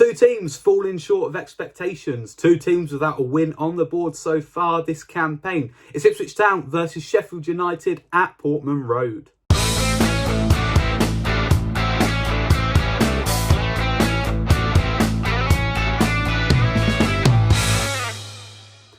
Two teams falling short of expectations. Two teams without a win on the board so far this campaign. It's Ipswich Town versus Sheffield United at Portman Road.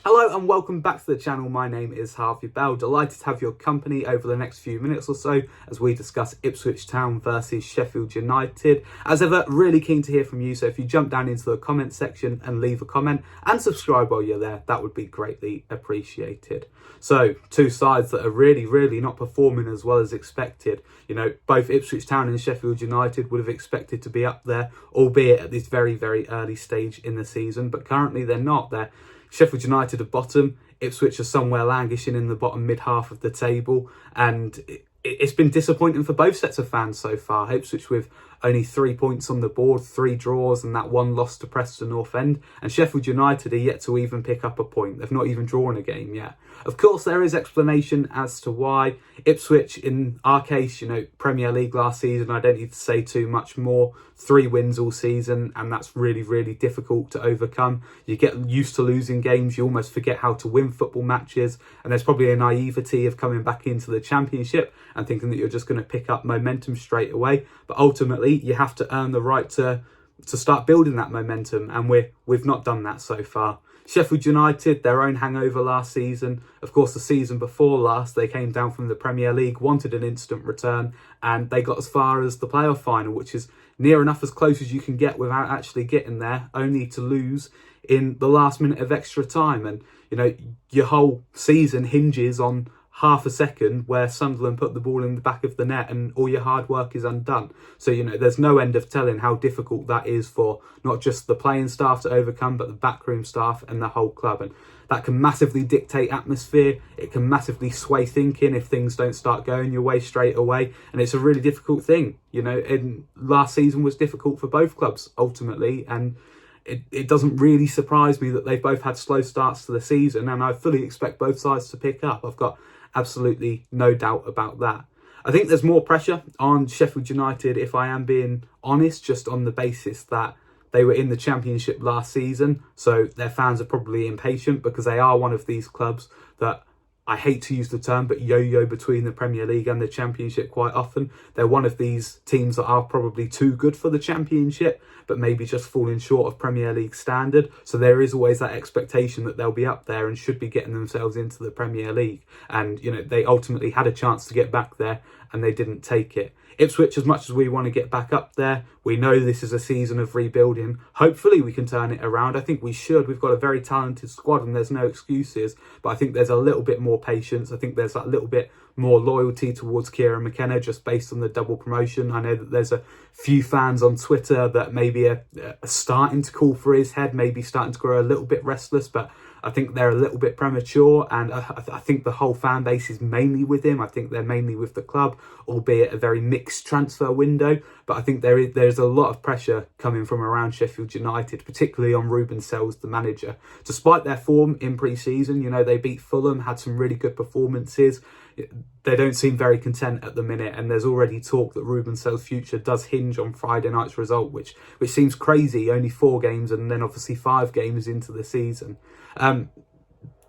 Hello and welcome back to the channel. My name is Harvey Bell. Delighted to have your company over the next few minutes or so as we discuss Ipswich Town versus Sheffield United. As ever, really keen to hear from you, so if you jump down into the comment section and leave a comment and subscribe while you're there, that would be greatly appreciated. So, two sides that are really not performing as well as expected. You know, both Ipswich Town and Sheffield United would have expected to be up there, albeit at this very early stage in the season, but currently they're not there. Sheffield United are bottom, Ipswich are somewhere languishing in the bottom mid-half of the table, and it's been disappointing for both sets of fans so far. Ipswich with only 3 points on the board, 3 draws and that one loss to Preston North End, and Sheffield United are yet to even pick up a point. They've not even drawn a game yet. Of course, there is explanation as to why. Ipswich, in our case, you know, Premier League last season, I don't need to say too much more. 3 wins all season, and that's really difficult to overcome. You get used to losing games, you almost forget how to win football matches, and there's probably a naivety of coming back into the Championship and thinking that you're just going to pick up momentum straight away. But ultimately, you have to earn the right to start building that momentum, and we've not done that so far. Sheffield United, their own hangover last season. Of course, the season before last, they came down from the Premier League, wanted an instant return, and they got as far as the playoff final, which is near enough as close as you can get without actually getting there, only to lose in the last minute of extra time. And, you know, your whole season hinges on half a second where Sunderland put the ball in the back of the net and all your hard work is undone. So, you know, there's no end of telling how difficult that is for not just the playing staff to overcome, but the backroom staff and the whole club. And that can massively dictate atmosphere. It can massively sway thinking if things don't start going your way straight away. And it's a really difficult thing, you know, and last season was difficult for both clubs ultimately. And it doesn't really surprise me that they've both had slow starts to the season, and I fully expect both sides to pick up. I've got absolutely no doubt about that. I think there's more pressure on Sheffield United, if I am being honest, just on the basis that they were in the Championship last season, so their fans are probably impatient because they are one of these clubs that, I hate to use the term, but yo-yo between the Premier League and the Championship quite often. They're one of these teams that are probably too good for the Championship, but maybe just falling short of Premier League standard. So there is always that expectation that they'll be up there and should be getting themselves into the Premier League. And, you know, they ultimately had a chance to get back there and they didn't take it. Ipswich, as much as we want to get back up there, we know this is a season of rebuilding. Hopefully we can turn it around. I think we should. We've got a very talented squad and there's no excuses. But I think there's a little bit more patience. I think there's that little bit more loyalty towards Kieran McKenna just based on the double promotion. I know that there's a few fans on Twitter that maybe are starting to call for his head, maybe starting to grow a little bit restless, but I think they're a little bit premature, and I think the whole fan base is mainly with him. I think they're mainly with the club, albeit a very mixed transfer window. But I think there's a lot of pressure coming from around Sheffield United, particularly on Ruben Sells, the manager. Despite their form in pre-season, you know, they beat Fulham, had some really good performances. They don't seem very content at the minute, and there's already talk that Ruben Sells' future does hinge on Friday night's result, which seems crazy. Only 4 games and then obviously 5 games into the season.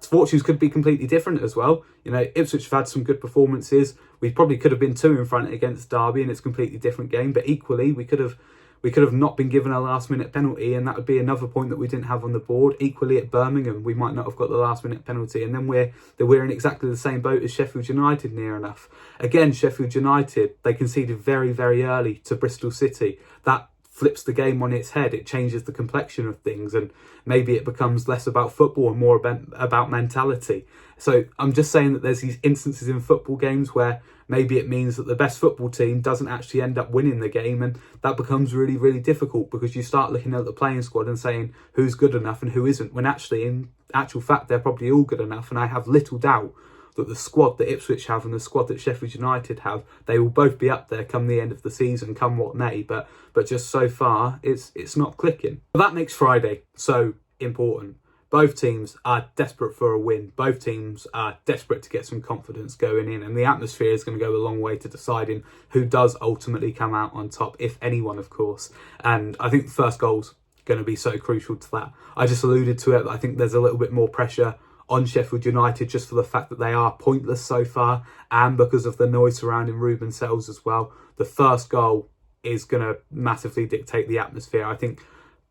Fortunes could be completely different as well. You know, Ipswich have had some good performances. We probably could have been 2 in front against Derby and it's a completely different game, but equally we could have not been given a last minute penalty, and that would be another point that we didn't have on the board. Equally at Birmingham, we might not have got the last minute penalty, and then we're in exactly the same boat as Sheffield United near enough. Again, Sheffield United, they conceded very early to Bristol City. That flips the game on its head. It changes the complexion of things, and maybe it becomes less about football and more about mentality. So I'm just saying that there's these instances in football games where maybe it means that the best football team doesn't actually end up winning the game, and that becomes really difficult because you start looking at the playing squad and saying who's good enough and who isn't, when actually in actual fact they're probably all good enough. And I have little doubt that the squad that Ipswich have and the squad that Sheffield United have, they will both be up there come the end of the season, come what may. But just so far, it's not clicking. But that makes Friday so important. Both teams are desperate for a win. Both teams are desperate to get some confidence going in, and the atmosphere is going to go a long way to deciding who does ultimately come out on top, if anyone, of course. And I think the first goal's going to be so crucial to that. I just alluded to it, but I think there's a little bit more pressure on Sheffield United just for the fact that they are pointless so far, and because of the noise surrounding Ruben Sells as well. The first goal is going to massively dictate the atmosphere. I think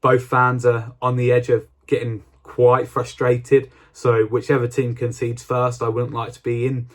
both fans are on the edge of getting quite frustrated. So whichever team concedes first, I wouldn't like to be in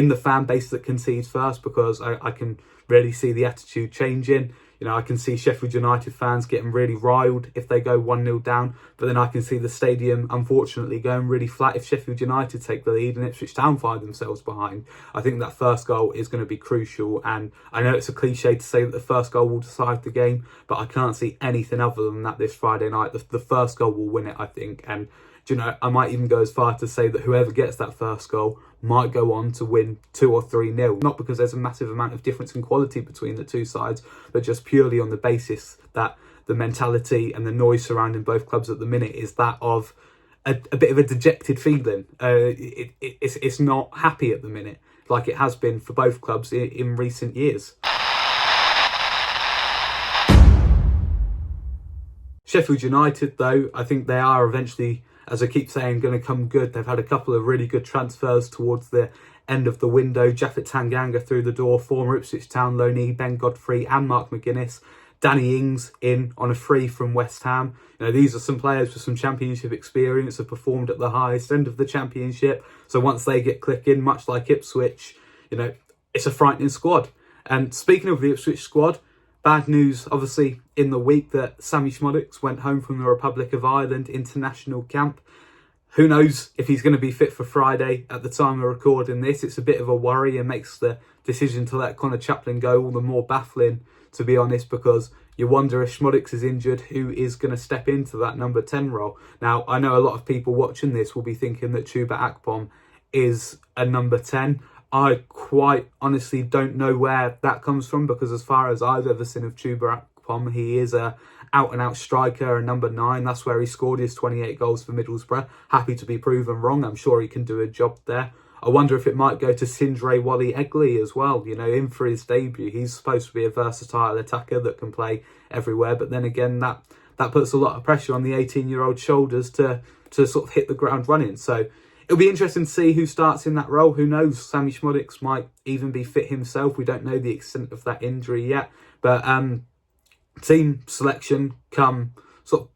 the fan base that concedes first, because I can really see the attitude changing. You know, I can see Sheffield United fans getting really riled if they go 1-0 down, but then I can see the stadium, unfortunately, going really flat if Sheffield United take the lead and Ipswich Town find themselves behind. I think that first goal is going to be crucial, and I know it's a cliche to say that the first goal will decide the game, but I can't see anything other than that this Friday night. The first goal will win it, I think, and you know, I might even go as far to say that whoever gets that first goal might go on to win 2 or 3-0. Not because there's a massive amount of difference in quality between the two sides, but just purely on the basis that the mentality and the noise surrounding both clubs at the minute is that of a bit of a dejected feeling. It's not happy at the minute, like it has been for both clubs in recent years. Sheffield United, though, I think they are eventually, as I keep saying, going to come good. They've had a couple of really good transfers towards the end of the window. Japhet Tanganga through the door, former Ipswich Town loanee Ben Godfrey and Mark McGuinness. Danny Ings in on a free from West Ham. You know, these are some players with some championship experience, have performed at the highest end of the championship. So once they get clicking, much like Ipswich, you know, it's a frightening squad. And speaking of the Ipswich squad, bad news, obviously, in the week that Sammy Szmodics went home from the Republic of Ireland international camp. Who knows if he's going to be fit for Friday at the time of recording this. It's a bit of a worry and makes the decision to let Connor Chaplin go all the more baffling, to be honest, because you wonder if Szmodics is injured, who is going to step into that number 10 role. Now, I know a lot of people watching this will be thinking that Chuba Akpom is a number 10. I quite honestly don't know where that comes from, because as far as I've ever seen of Chuba Akpom, he is a out-and-out striker, a number 9. That's where he scored his 28 goals for Middlesbrough. Happy to be proven wrong. I'm sure he can do a job there. I wonder if it might go to Sindre Wally Egley as well, you know, in for his debut. He's supposed to be a versatile attacker that can play everywhere, but then again, that puts a lot of pressure on the 18-year-old shoulders to sort of hit the ground running. So it'll be interesting to see who starts in that role. Who knows? Sammy Szmodics might even be fit himself. We don't know the extent of that injury yet. But team selection come sort of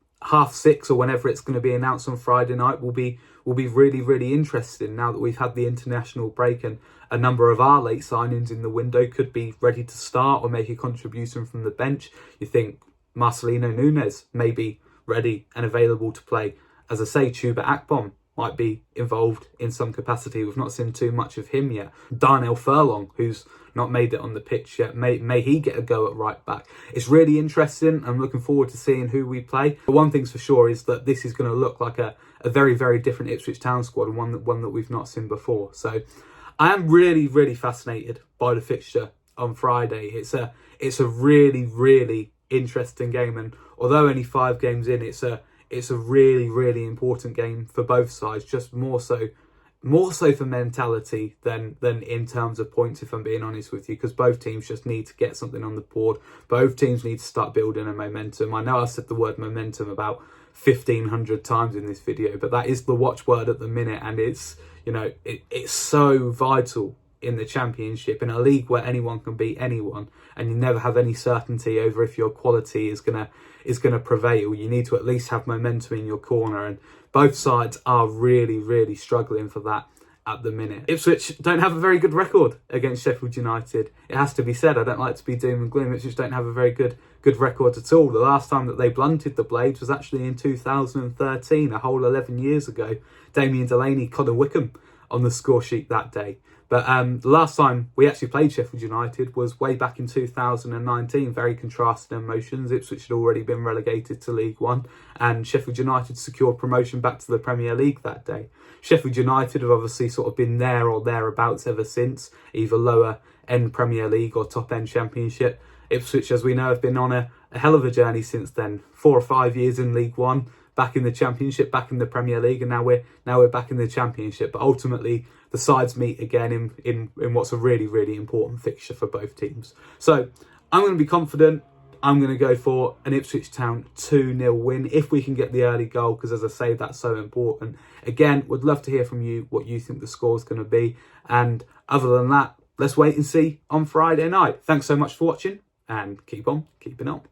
6:30 or whenever it's going to be announced on Friday night will be really, really interesting now that we've had the international break, and a number of our late signings in the window could be ready to start or make a contribution from the bench. You think Marcelino Nunes may be ready and available to play. As I say, Chuba Akpom might be involved in some capacity. We've not seen too much of him yet. Darnell Furlong, who's not made it on the pitch yet, may he get a go at right back. It's really interesting. I'm looking forward to seeing who we play. But one thing's for sure is that this is going to look like a very, very different Ipswich Town squad, and one that we've not seen before. So I am really, really fascinated by the fixture on Friday. It's a really, really interesting game, and although only 5 games in, it's a really, really important game for both sides, just more so for mentality than in terms of points, if I'm being honest with you, because both teams just need to get something on the board. Both teams need to start building a momentum. I know I said the word momentum about 1,500 times in this video, but that is the watchword at the minute, and it's, you know, it's so vital in the Championship, in a league where anyone can beat anyone, and you never have any certainty over if your quality is gonna prevail. You need to at least have momentum in your corner, and both sides are really, really struggling for that at the minute. Ipswich don't have a very good record against Sheffield United. It has to be said. I don't like to be doom and gloom. Ipswich don't have a very good record at all. The last time that they blunted the Blades was actually in 2013, a whole 11 years ago. Damien Delaney, Connor Wickham on the score sheet that day. But the last time we actually played Sheffield United was way back in 2019. Very contrasting emotions. Ipswich had already been relegated to League One, and Sheffield United secured promotion back to the Premier League that day. Sheffield United have obviously sort of been there or thereabouts ever since, either lower end Premier League or top end Championship. Ipswich, as we know, have been on a hell of a journey since then. 4 or 5 years in League One, back in the Championship, back in the Premier League, and now we're back in the Championship. But ultimately, the sides meet again in what's a really, really important fixture for both teams. So I'm going to be confident. I'm going to go for an Ipswich Town 2-0 win if we can get the early goal, because as I say, that's so important. Again, would love to hear from you what you think the score is going to be. And other than that, let's wait and see on Friday night. Thanks so much for watching, and keep on keeping on.